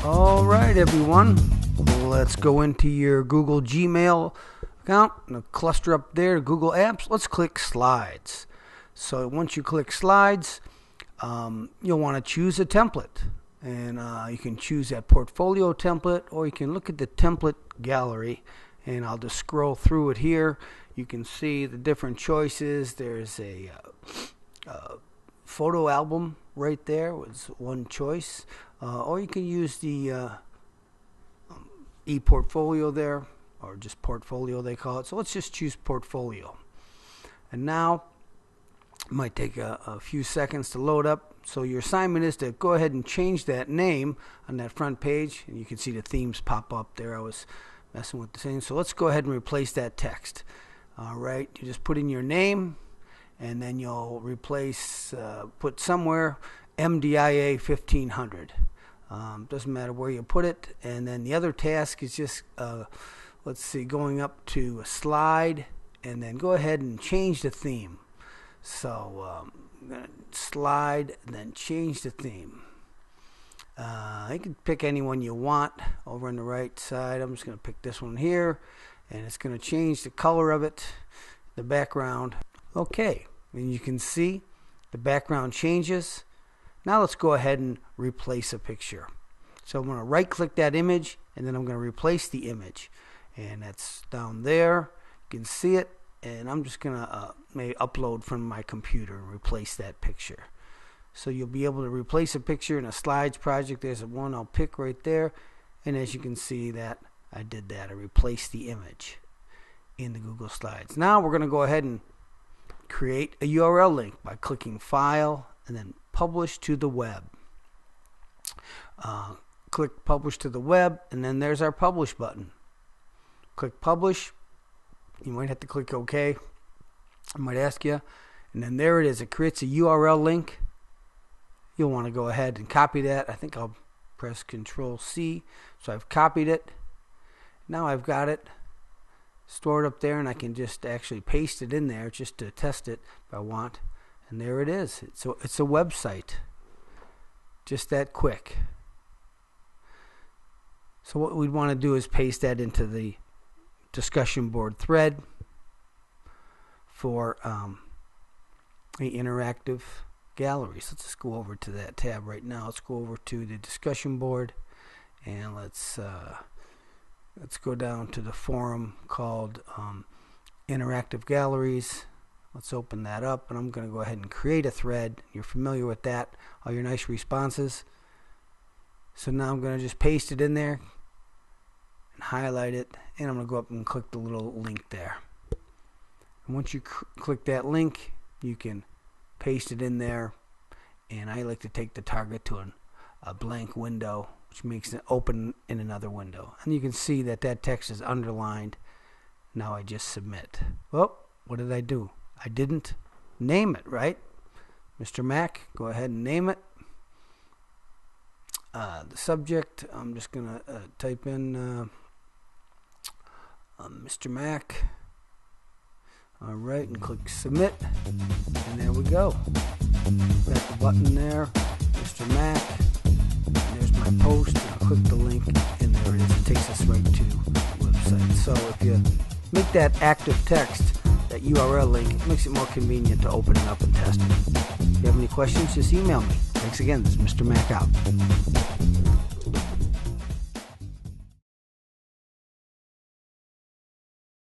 All right, everyone. Let's go into your Google Gmail account and a cluster up there, Google Apps. Let's click Slides. So once you click Slides, you'll want to choose a template. And you can choose that portfolio template, or you can look at the template gallery. And I'll just scroll through it here. You can see the different choices. There's a photo album right there was one choice. Or you can use the e-portfolio there, or just portfolio they call it. So let's just choose portfolio. And now it might take a few seconds to load up. So your assignment is to go ahead and change that name on that front page. And you can see the themes pop up there. I was messing with the thing. So let's go ahead and replace that text. All right, you just put in your name, and then you'll replace, put somewhere MDIA 1500. Doesn't matter where you put it. And then the other task is just, let's see, going up to a slide, and then go ahead and change the theme. So I'm going to slide and then change the theme. You can pick any one you want over on the right side. I'm just going to pick this one here, and it's going to change the color of it, the background. Okay, and you can see the background changes. Now let's go ahead and replace a picture. So I'm going to right click that image, and then I'm going to replace the image, and that's down there. You can see it, and I'm just going to maybe upload from my computer and replace that picture. So you'll be able to replace a picture in a slides project. There's one I'll pick right there, and as you can see that I did that. I replaced the image in the Google Slides. Now we're going to go ahead and create a URL link by clicking File and then Publish to the Web. Click Publish to the Web, and then there's our Publish button. Click Publish. You might have to click OK. I might ask you. And then there it is. It creates a URL link. You'll want to go ahead and copy that. I think I'll press Control-C. So I've copied it. Now I've got it stored up there, and I can just actually paste it in there just to test it if I want. And there it is. It's a website. Just that quick. So what we'd want to do is paste that into the discussion board thread for the interactive galleries. Let's just go over to that tab right now. Let's go over to the discussion board, and let's go down to the forum called interactive galleries. Let's open that up, and I'm going to go ahead and create a thread. You're familiar with that, all your nice responses. So now I'm going to just paste it in there and highlight it, and I'm going to go up and click the little link there. And once you click that link, you can paste it in there, and I like to take the target to a blank window, which makes it open in another window. And you can see that that text is underlined. Now I just submit. Well, what did I do? I didn't name it, right? Mr. Mac, go ahead and name it. The subject, I'm just going to type in Mr. Mac. All right, and click submit. And there we go. Got the button there, Mr. Mac. And there's my post. I'll click the link, and there it is. It takes us right to the website. So if you make that active text, that URL link, it makes it more convenient to open it up and test it. If you have any questions, just email me. Thanks again. This is Mr. Mac out.